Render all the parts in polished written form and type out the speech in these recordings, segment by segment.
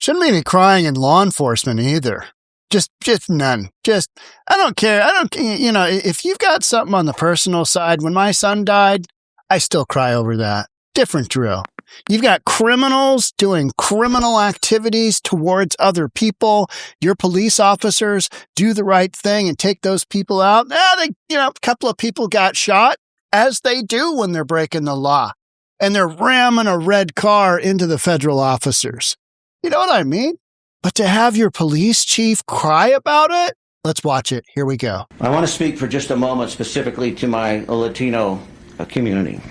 Shouldn't be any crying in law enforcement either. Just none. I don't care. If you've got something on the personal side, when my son died, I still cry over that. Different drill. You've got criminals doing criminal activities towards other people. Your police officers do the right thing and take those people out. A couple of people got shot, as they do when they're breaking the law. And they're ramming a red car into the federal officers. You know what I mean? But to have your police chief cry about it? Let's watch it. Here we go. I want to speak for just a moment specifically to my Latino community.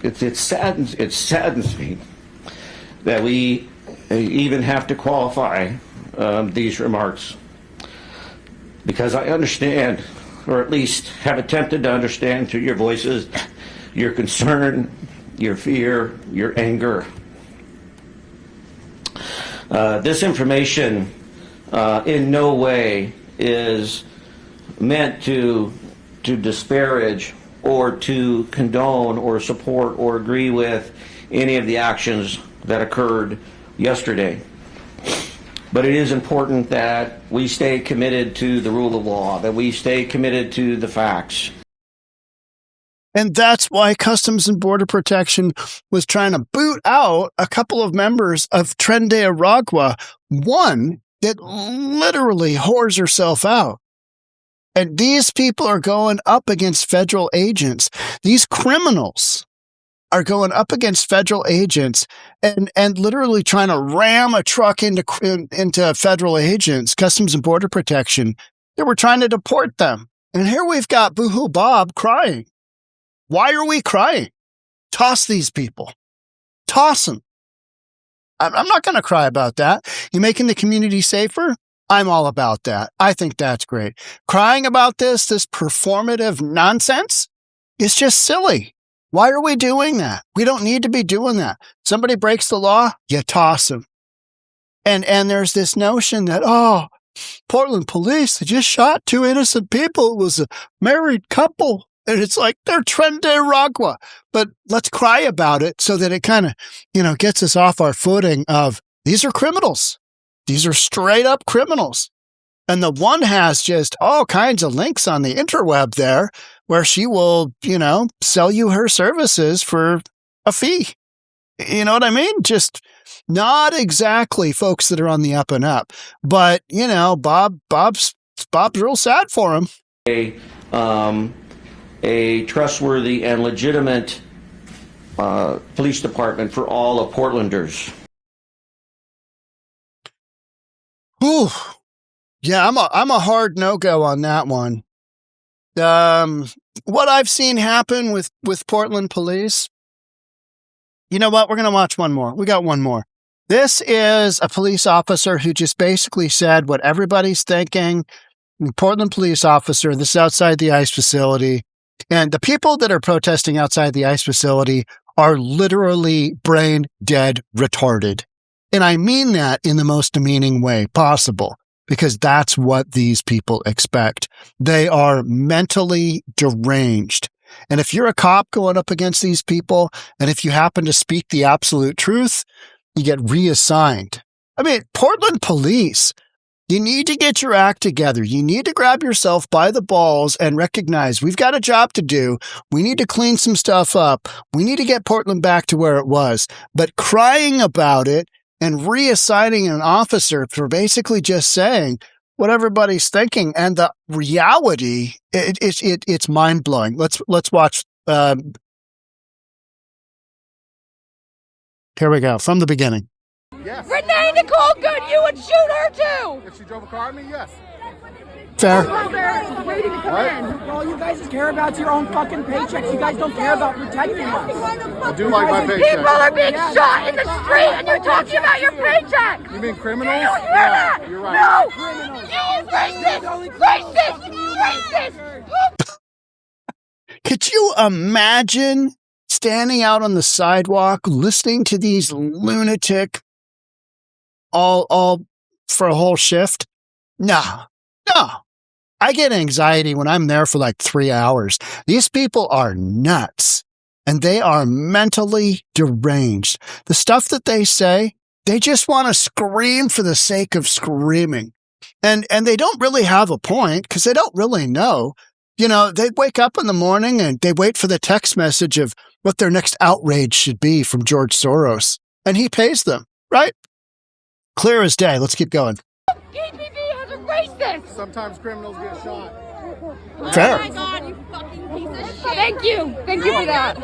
It saddens me that we even have to qualify these remarks, because I understand, or at least have attempted to understand through your voices, your concern, your fear, your anger. This information in no way is meant to disparage or to condone or support or agree with any of the actions that occurred yesterday. But it is important that we stay committed to the rule of law, that we stay committed to the facts. And that's why Customs and Border Protection was trying to boot out a couple of members of 𝗪𝗓𝗪𝗧𝗛𝗏, one that literally whores herself out. And these people are going up against federal agents. These criminals are going up against federal agents and literally trying to ram a truck into federal agents, Customs and Border Protection. They were trying to deport them. And here we've got Boohoo Bob crying. Why are we crying? Toss these people. Toss them. I'm not going to cry about that. You making the community safer? I'm all about that. I think that's great. Crying about this performative nonsense is just silly. Why are we doing that? We don't need to be doing that. Somebody breaks the law, you toss them. And there's this notion that, Portland police, they just shot 2 innocent people. It was a married couple. And it's like, they're 𝗪𝗓𝗪𝗧𝗛𝗏. But let's cry about it so that it kind of, gets us off our footing of, these are criminals. These are straight up criminals. And the one has just all kinds of links on the interweb there where she will, sell you her services for a fee. You know what I mean? Just not exactly folks that are on the up and up. But, Bob's real sad for him. A trustworthy and legitimate police department for all of Portlanders. Whew. Yeah, I'm a hard no-go on that one. What I've seen happen with Portland police, you know what? We're going to watch one more. We got one more. This is a police officer who just basically said what everybody's thinking. Portland police officer, this is outside the ICE facility. And the people that are protesting outside the ICE facility are literally brain dead retarded. And I mean that in the most demeaning way possible, because that's what these people expect. They are mentally deranged. And if you're a cop going up against these people, and if you happen to speak the absolute truth, you get reassigned. I mean, Portland police, you need to get your act together. You need to grab yourself by the balls and recognize we've got a job to do. We need to clean some stuff up. We need to get Portland back to where it was. But crying about it and reassigning an officer for basically just saying what everybody's thinking and the reality, it's mind-blowing. Let's watch. Here we go, from the beginning. Yes. Renee Nicole Good, you would shoot her too! If she drove a car at me, yes. Fair. Waiting to come in. All you guys just care about your own fucking paychecks. You guys don't care about protecting us. I do like my paycheck. People are being shot in the street and you're talking about your paycheck! You mean criminals? Do you hear that? You're right. No! You racist! Could you imagine standing out on the sidewalk, listening to these lunatic all for a whole shift? No. I get anxiety when I'm there for like 3 hours. These people are nuts and they are mentally deranged. The stuff that they say, they just want to scream for the sake of screaming. And they don't really have a point because they don't really know. You know, they wake up in the morning and they wait for the text message of what their next outrage should be from George Soros. And he pays them, right? Clear as day. Let's keep going. KPP has erased this. Sometimes criminals get shot. Fair. Oh my God, you fucking piece of shit. Thank you for that.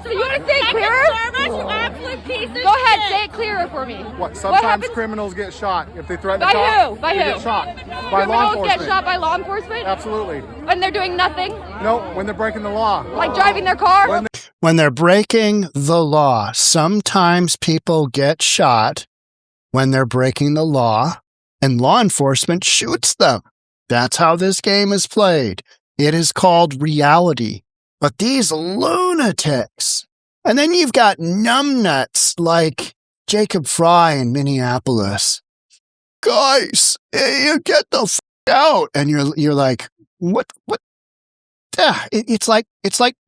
So you want to say it clearer? You absolute piece of shit. Go ahead, say it clearer for me. What? Sometimes criminals get shot if they threaten By to talk. who? By they who? get shot. By law Criminals enforcement. get shot by law enforcement? Absolutely. And they're doing nothing? No, when they're breaking the law. Like driving their car? When they're breaking the law, sometimes people get shot when they're breaking the law and law enforcement shoots them. That's how this game is played. It is called reality. But these lunatics, and then you've got numbnuts like Jacob Fry in Minneapolis. Guys, you get the f*** out. And you're like, what? Yeah, it's like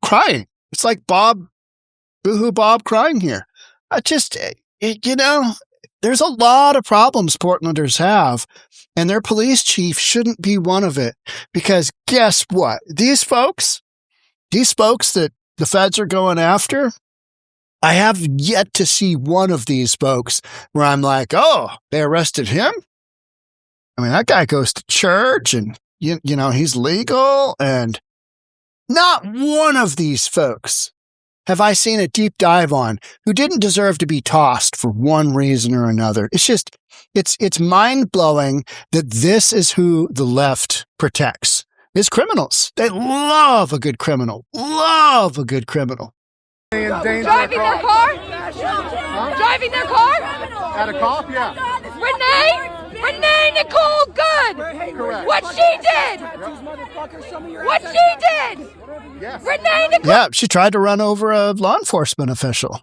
crying. It's like Boohoo Bob crying here. There's a lot of problems Portlanders have, and their police chief shouldn't be one of it. Because guess what? These folks that the feds are going after, I have yet to see one of these folks where I'm like, oh, they arrested him? I mean, that guy goes to church and, he's legal, and not one of these folks have I seen a deep dive on who didn't deserve to be tossed for one reason or another. It's mind-blowing that this is who the left protects, is criminals. They love a good criminal. Love a good criminal. Driving their car? Driving their car? At a cop? Yeah. Renee Nicole Good! Correct. What she did! What she did! Yes. Renee Nicole... Yeah, she tried to run over a law enforcement official.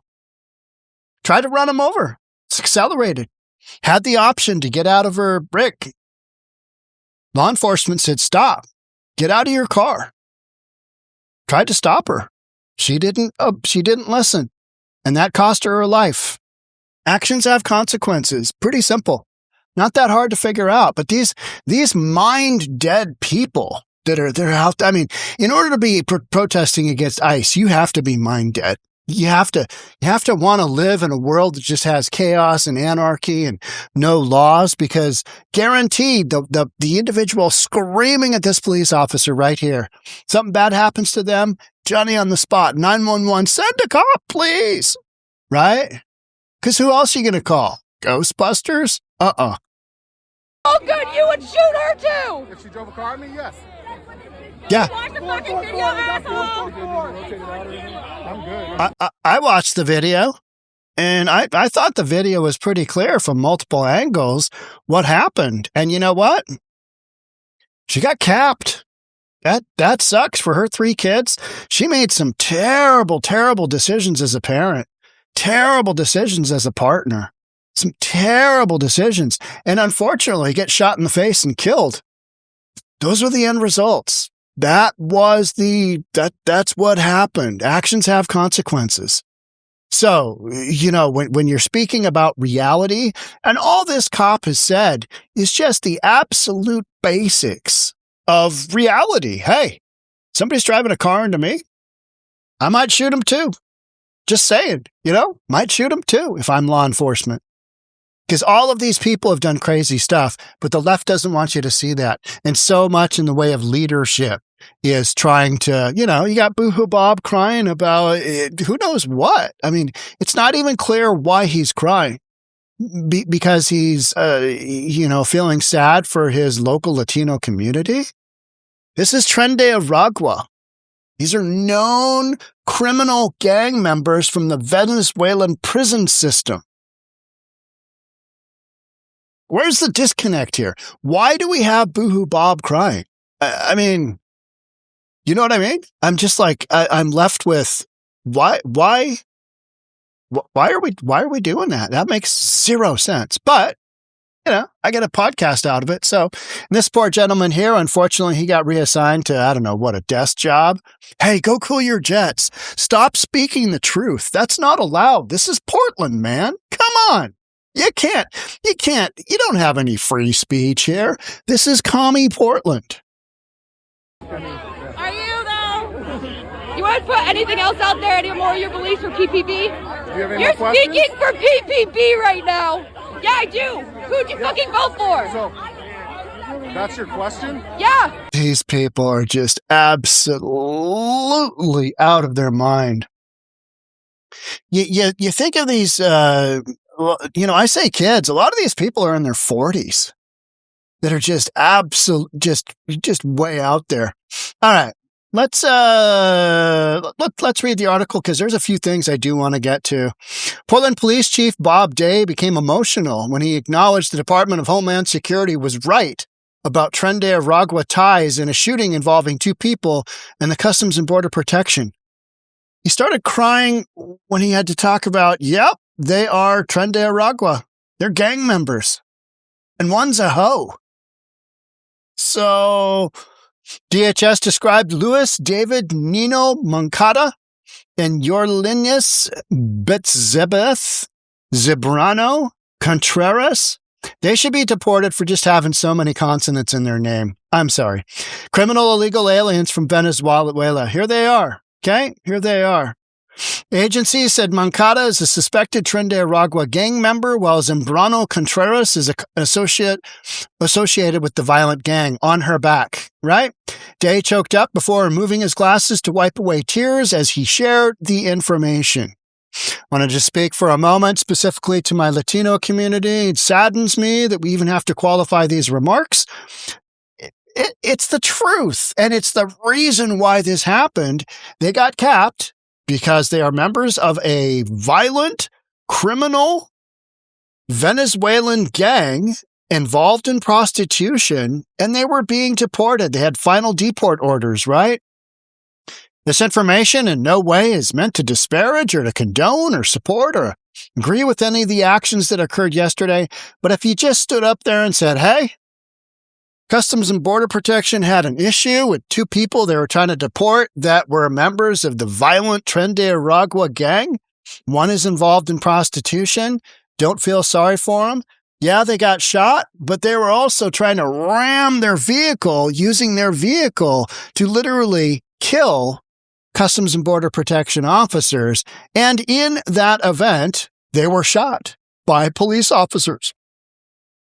Tried to run him over. It's accelerated. Had the option to get out of her brick. Law enforcement said, stop. Get out of your car. Tried to stop her. She didn't listen. And that cost her her life. Actions have consequences. Pretty simple. Not that hard to figure out. But these mind-dead people that are out, I mean, in order to be protesting against ICE, you have to be mind-dead. You have to want to live in a world that just has chaos and anarchy and no laws, because guaranteed the individual screaming at this police officer right here, something bad happens to them, Johnny on the spot, 911, send a cop, please. Right? Because who else are you going to call? Ghostbusters? Oh, Good, you would shoot her too! If she drove a car at me, yes. yeah. Watch the fucking video, asshole! I'm good. I watched the video, and I thought the video was pretty clear from multiple angles what happened. And you know what? She got capped. That sucks for her 3 kids. She made some terrible, terrible decisions as a parent, terrible decisions as a partner, some terrible decisions, and unfortunately get shot in the face and killed. Those were the end results. That's what happened. Actions have consequences. So, when you're speaking about reality, and all this cop has said is just the absolute basics of reality. Hey, somebody's driving a car into me, I might shoot him too. Just saying, might shoot him too if I'm law enforcement. Because all of these people have done crazy stuff, but the left doesn't want you to see that. And so much in the way of leadership is trying to, you got Boohoo Bob crying about who knows what. I mean, it's not even clear why he's crying. Because he's, feeling sad for his local Latino community. This is 𝗪𝗓𝗪𝗧𝗛𝗏. These are known criminal gang members from the Venezuelan prison system. Where's the disconnect here? Why do we have Boohoo Bob crying? I mean, you know what I mean? I'm just like, I'm left with why are we doing that? That makes zero sense. But I get a podcast out of it. So this poor gentleman here, unfortunately, he got reassigned to, I don't know what, a desk job. Hey, go cool your jets. Stop speaking the truth. That's not allowed. This is Portland, man. Come on. You don't have any free speech here. This is commie Portland. Are you, though? You want to put anything else out there, any more of your beliefs for PPP? You're speaking for PPP right now. Yeah, I do. Who'd you fucking vote for? So, that's your question? Yeah. These people are just absolutely out of their mind. You think of these, I say kids. A lot of these people are in their 40s that are just just way out there. All right. Let's read the article because there's a few things I do want to get to. Portland Police Chief Bob Day became emotional when he acknowledged the Department of Homeland Security was right about 𝗪𝗪𝗧𝗪𝗧𝗪 ties in a shooting involving 2 people and the Customs and Border Protection. He started crying when he had to talk about, they are 𝗪𝗪𝗧𝗪𝗪𝗧. They're gang members. And one's a hoe. So DHS described Luis David Nino Moncada and 𝗪𝗓𝗧 𝗪𝗓𝗧𝗪𝗓𝗧𝗪𝗓𝗧 Contreras. They should be deported for just having so many consonants in their name. I'm sorry. Criminal illegal aliens from Venezuela. Here they are. Okay? Here they are. Agency said Moncada is a suspected 𝗪𝗪𝗧𝗪𝗪𝗧 gang member, while Zambrano Contreras is an associated with the violent gang on her back, right? Day choked up before removing his glasses to wipe away tears as he shared the information. Wanted to speak for a moment specifically to my Latino community. It saddens me that we even have to qualify these remarks. It's the truth, and it's the reason why this happened. They got capped because they are members of a violent, criminal Venezuelan gang involved in prostitution, and they were being deported. They had final deport orders, right? This information in no way is meant to disparage or to condone or support or agree with any of the actions that occurred yesterday. But if you just stood up there and said, hey, Customs and Border Protection had an issue with 2 people they were trying to deport that were members of the violent 𝗪𝗪𝗧𝗪𝗪𝗧 gang. One is involved in prostitution. Don't feel sorry for them. Yeah, they got shot, but they were also trying to ram their vehicle, using their vehicle to literally kill Customs and Border Protection officers. And in that event, they were shot by police officers.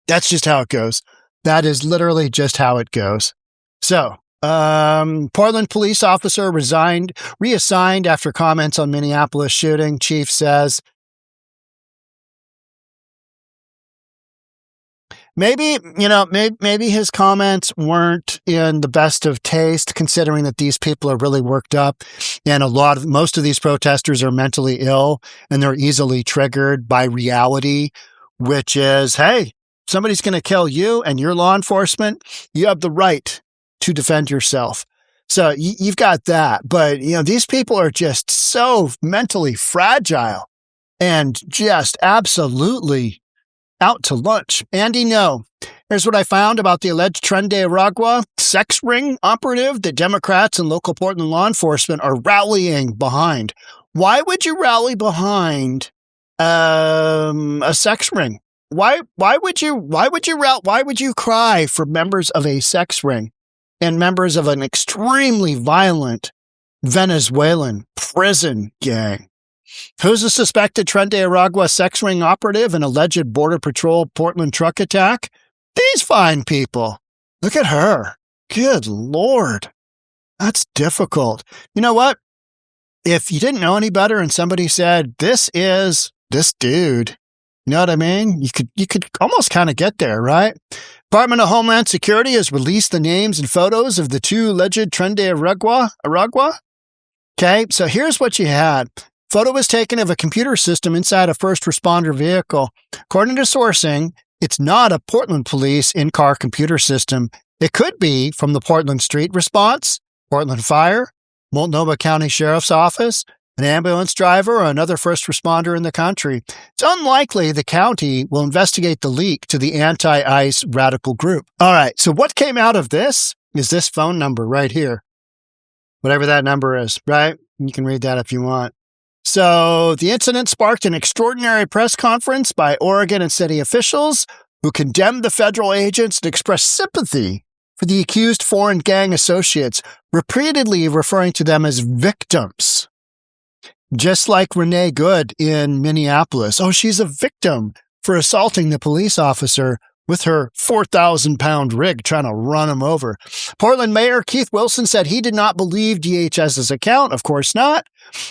That's just how it goes. That is literally just how it goes. So, Portland police officer reassigned after comments on Minneapolis shooting. Chief says, maybe his comments weren't in the best of taste, considering that these people are really worked up, and most of these protesters are mentally ill, and they're easily triggered by reality, which is, hey, somebody's going to kill you and your law enforcement. You have the right to defend yourself. So you've got that. But, these people are just so mentally fragile and just absolutely out to lunch. Andy, no. Here's what I found about the alleged 𝗪𝗪𝗧𝗪𝗪𝗧 sex ring operative that Democrats and local Portland law enforcement are rallying behind. Why would you rally behind a sex ring? Why would you cry for members of a sex ring and members of an extremely violent Venezuelan prison gang? Who's a suspected 𝗪𝗪𝗧𝗪𝗪𝗧 sex ring operative and alleged Border Patrol Portland truck attack? These fine people. Look at her. Good Lord. That's difficult. You know what? If you didn't know any better and somebody said, this is this dude, you know what I mean? You could almost kind of get there, right? Department of Homeland Security has released the names and photos of the 2 alleged 𝗪𝗪𝗧𝗪𝗪𝗧𝗪𝗪𝗧. Okay, so here's what you had. Photo was taken of a computer system inside a first responder vehicle. According to sourcing, it's not a Portland police in-car computer system. It could be from the Portland Street Response, Portland Fire, Multnomah County Sheriff's Office, an ambulance driver, or another first responder in the country. It's unlikely the county will investigate the leak to the anti-ICE radical group. All right, so what came out of this is this phone number right here. Whatever that number is, right? You can read that if you want. So the incident sparked an extraordinary press conference by Oregon and city officials who condemned the federal agents and expressed sympathy for the accused foreign gang associates, repeatedly referring to them as victims. Just like Renee Good in Minneapolis. Oh, she's a victim for assaulting the police officer with her 4,000-pound rig trying to run him over. Portland Mayor Keith Wilson said he did not believe DHS's account. Of course not.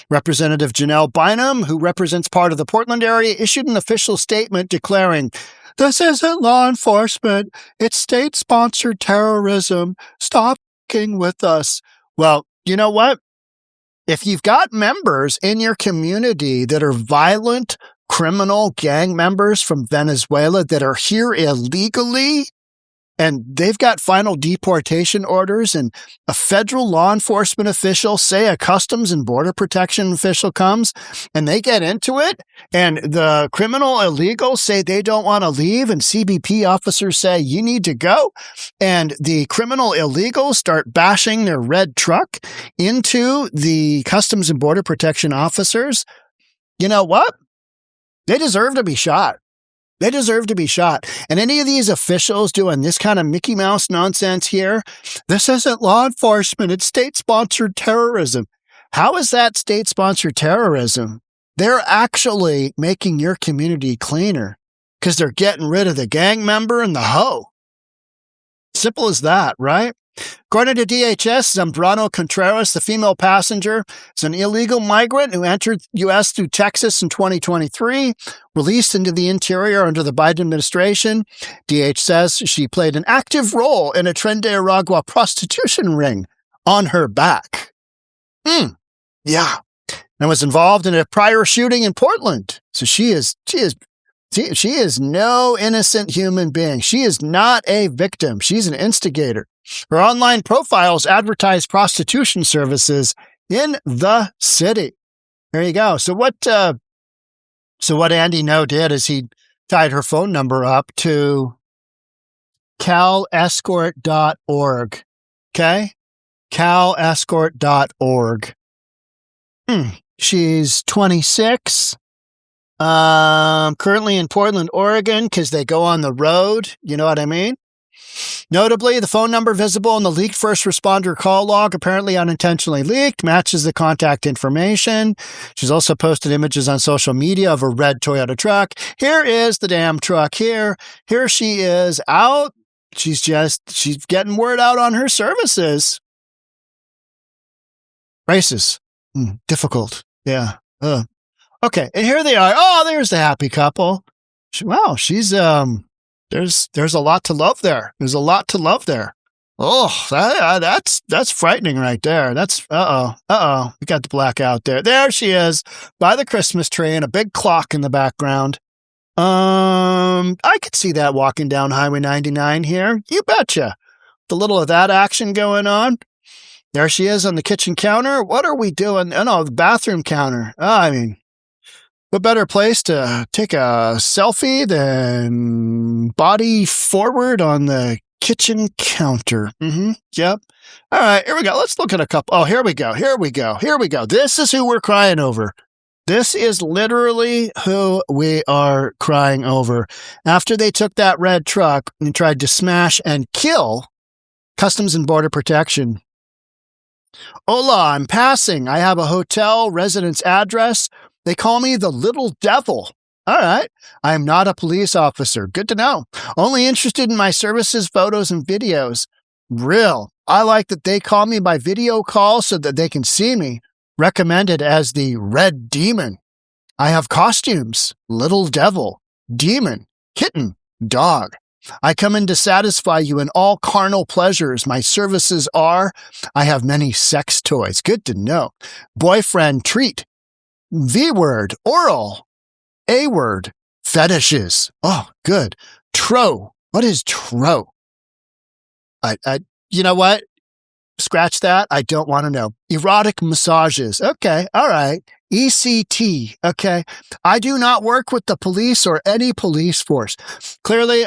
Representative Janelle Bynum, who represents part of the Portland area, issued an official statement declaring, "This isn't law enforcement. It's state-sponsored terrorism. Stop f***ing with us." Well, you know what? If you've got members in your community that are violent, criminal gang members from Venezuela that are here illegally, and they've got final deportation orders, and a federal law enforcement official, say a Customs and Border Protection official comes, and they get into it, and the criminal illegals say they don't want to leave, and CBP officers say, you need to go, and the criminal illegals start bashing their red truck into the Customs and Border Protection officers, you know what? They deserve to be shot. They deserve to be shot. And any of these officials doing this kind of Mickey Mouse nonsense here, this isn't law enforcement, it's state-sponsored terrorism. How is that state-sponsored terrorism? They're actually making your community cleaner because they're getting rid of the gang member and the hoe. Simple as that, right? According to DHS, 𝗪𝗏𝗧𝗪𝗏, the female passenger, is an illegal migrant who entered U.S. through Texas in 2023, released into the interior under the Biden administration. DH says she played an active role in a 𝗪𝗏𝗧𝗪𝗏 prostitution ring on her back. Yeah. And was involved in a prior shooting in Portland. So she is no innocent human being. She is not a victim. She's an instigator. Her online profiles advertise prostitution services in the city. There you go. So what Andy No did is he tied her phone number up to calescort.org. Okay? calescort.org. She's 26. Currently in Portland, Oregon, because they go on the road. You know what I mean? Notably, the phone number visible in the leaked first responder call log, apparently unintentionally leaked, matches the contact information. She's also posted images on social media of a red Toyota truck. Here is the damn truck here. Here she is out. She's getting word out on her services. Races. Difficult. Yeah. Okay. And here they are. Oh, there's the happy couple. Wow. She's, there's a lot to love there. There's a lot to love there. Oh, that's frightening right there. That's, we got the blackout there. There she is by the Christmas tree and a big clock in the background. I could see that walking down Highway 99 here. You betcha. The little of that action going on. There she is on the kitchen counter. What are we doing? Oh, no, the bathroom counter. I mean, what better place to take a selfie than body forward on the kitchen counter? Yep. All right, here we go. Let's look at a couple. Oh, here we go. This is who we're crying over. This is literally who we are crying over. After they took that red truck and tried to smash and kill Customs and Border Protection. Hola, I'm passing. I have a hotel residence address. They call me the Little Devil. All right. I am not a police officer. Good to know. Only interested in my services, photos, and videos. Real. I like that they call me by video call so that they can see me. Recommended as the Red Demon. I have costumes. Little Devil. Demon. Kitten. Dog. I come in to satisfy you in all carnal pleasures. My services are, I have many sex toys. Good to know. Boyfriend treat. V-word, oral. A-word, fetishes. Oh, good. Tro. What is tro? You know what? Scratch that. I don't want to know. Erotic massages. Okay. All right. ECT, okay? I do not work with the police or any police force. Clearly,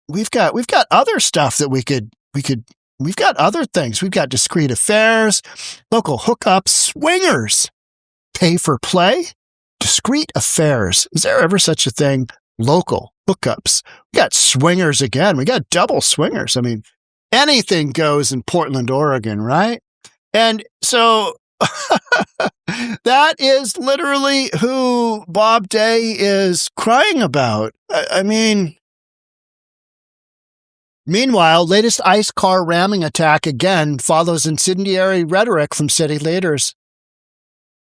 we've got other stuff that we've got other things. We've got discreet affairs, local hookups, swingers, pay for play, discreet affairs. Is there ever such a thing? Local hookups. We got swingers again. We got double swingers. I mean, anything goes in Portland, Oregon, right? And so that is literally who Bob Day is crying about. I mean, meanwhile, latest ICE car ramming attack again follows incendiary rhetoric from city leaders.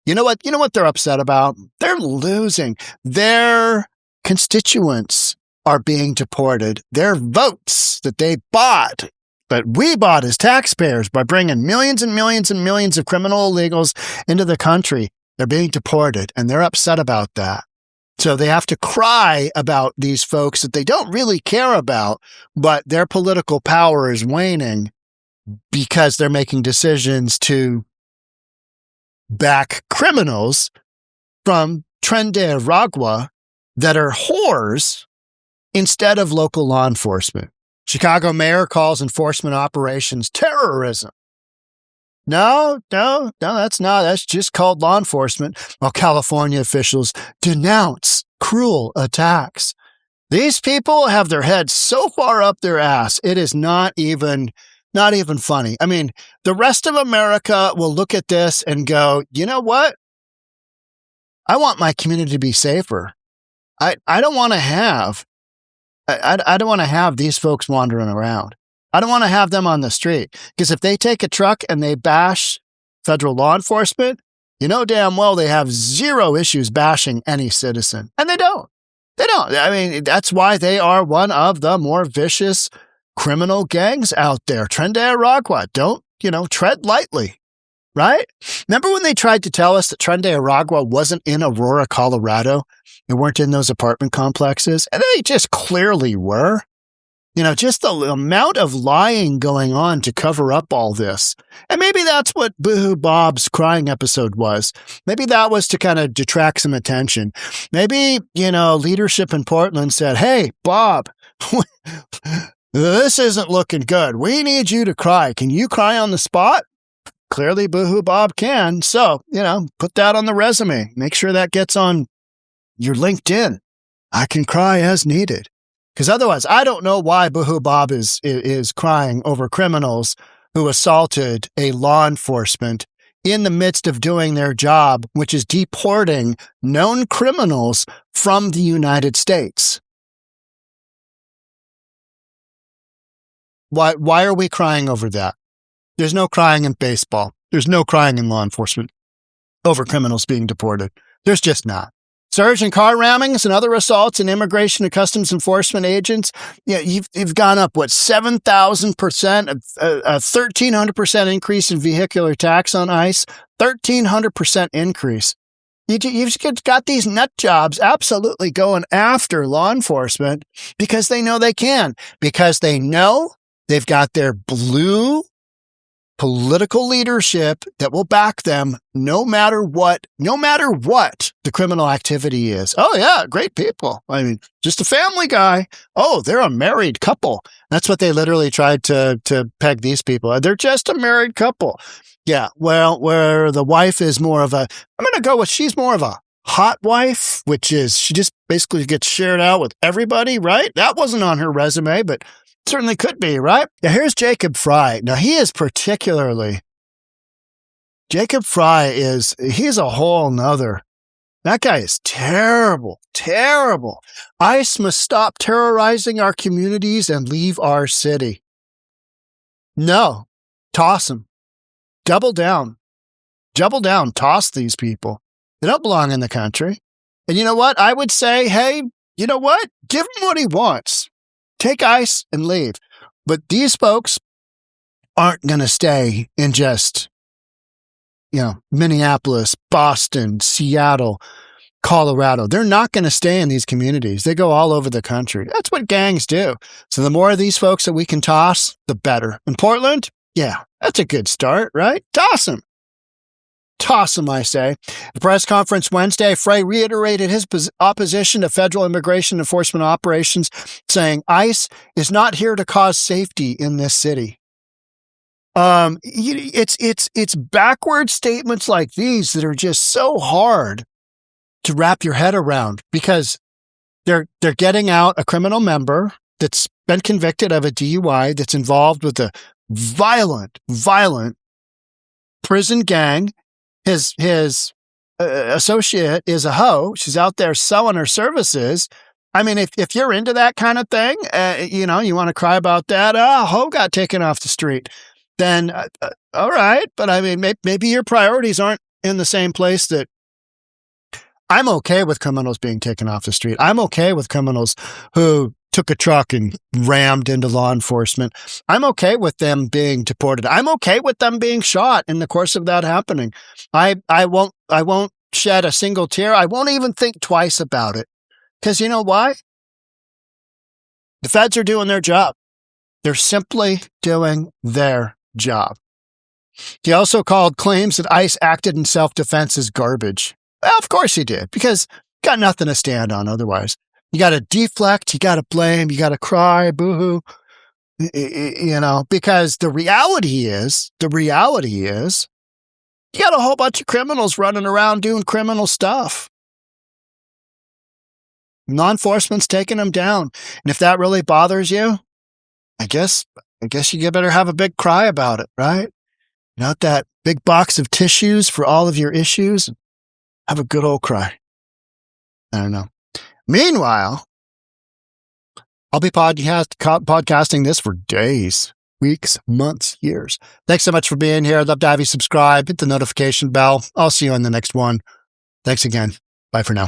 You know what they're upset about? They're losing. Their constituents are being deported. Their votes that they bought, but we bought as taxpayers by bringing millions and millions and millions of criminal illegals into the country. They're being deported, and they're upset about that. So they have to cry about these folks that they don't really care about, but their political power is waning because they're making decisions to back criminals from 𝗪𝗓𝗪𝗧𝗛𝗓 that are whores instead of local law enforcement. Chicago mayor calls enforcement operations terrorism. No, that's not. That's just called law enforcement. While California officials denounce cruel attacks. These people have their heads so far up their ass, it is not even funny. I mean, the rest of America will look at this and go, you know what? I want my community to be safer. I don't want to have these folks wandering around. I don't want to have them on the street, because if they take a truck and they bash federal law enforcement, you know damn well they have zero issues bashing any citizen. And they don't. I mean, that's why they are one of the more vicious criminal gangs out there. 𝗪𝗓𝗪𝗧𝗛𝗏. Don't, tread lightly, right? Remember when they tried to tell us that 𝗪𝗓𝗪𝗧𝗏 wasn't in Aurora, Colorado? They weren't in those apartment complexes, and they just clearly were. Just the amount of lying going on to cover up all this. And maybe that's what Boohoo Bob's crying episode was. Maybe that was to kind of detract some attention. Maybe, leadership in Portland said, hey, Bob, this isn't looking good. We need you to cry. Can you cry on the spot? Clearly, Boohoo Bob can. So, put that on the resume. Make sure that gets on your LinkedIn. I can cry as needed. Because otherwise, I don't know why Boohoo Bob is crying over criminals who assaulted a law enforcement in the midst of doing their job, which is deporting known criminals from the United States. Why are we crying over that? There's no crying in baseball. There's no crying in law enforcement over criminals being deported. There's just not. Surge in car rammings and other assaults in immigration and customs enforcement agents. You've gone up, 7,000%, a 1,300% increase in vehicular tax on ICE, 1,300% increase. You've got these nut jobs absolutely going after law enforcement because they know they can, because they know they've got their blue political leadership that will back them no matter what the criminal activity is. Oh yeah, great people. I mean, just a family guy. Oh, they're a married couple. That's what they literally tried to peg these people. They're just a married couple. Yeah, well, where the wife is more of she's more of a hot wife, which is she just basically gets shared out with everybody, right? That wasn't on her resume, but certainly could be, right? Now, here's Jacob Frey. Now, he's a whole nother. That guy is terrible, terrible. ICE must stop terrorizing our communities and leave our city. No, toss them. Double down, toss these people. They don't belong in the country. And you know what? I would say, hey, you know what? Give him what he wants. Take ICE and leave. But these folks aren't going to stay in just, Minneapolis, Boston, Seattle, Colorado. They're not going to stay in these communities. They go all over the country. That's what gangs do. So the more of these folks that we can toss, the better. In Portland, yeah, that's a good start, right? Toss them. Toss him, I say. At a press conference Wednesday, Frey reiterated his opposition to federal immigration enforcement operations, saying ICE is not here to cause safety in this city. It's backward statements like these that are just so hard to wrap your head around, because they're getting out a criminal member that's been convicted of a DUI, that's involved with a violent prison gang. His associate is a hoe. She's out there selling her services. I mean, if you're into that kind of thing, you want to cry about that. A hoe got taken off the street. Then, all right. But I mean, maybe your priorities aren't in the same place. That I'm okay with criminals being taken off the street. I'm okay with criminals who took a truck and rammed into law enforcement. I'm okay with them being deported. I'm okay with them being shot in the course of that happening. I won't shed a single tear. I won't even think twice about it. Because you know why? The feds are doing their job. They're simply doing their job. He also called claims that ICE acted in self-defense as garbage. Well, of course he did, because got nothing to stand on otherwise. You got to deflect, you got to blame, you got to cry, boo-hoo, because the reality is, you got a whole bunch of criminals running around doing criminal stuff. Law enforcement's taking them down. And if that really bothers you, I guess you better have a big cry about it, right? Not that big box of tissues for all of your issues. Have a good old cry. I don't know. Meanwhile, I'll be podcasting this for days, weeks, months, years. Thanks so much for being here. I'd love to have you subscribe, hit the notification bell. I'll see you on the next one. Thanks again. Bye for now.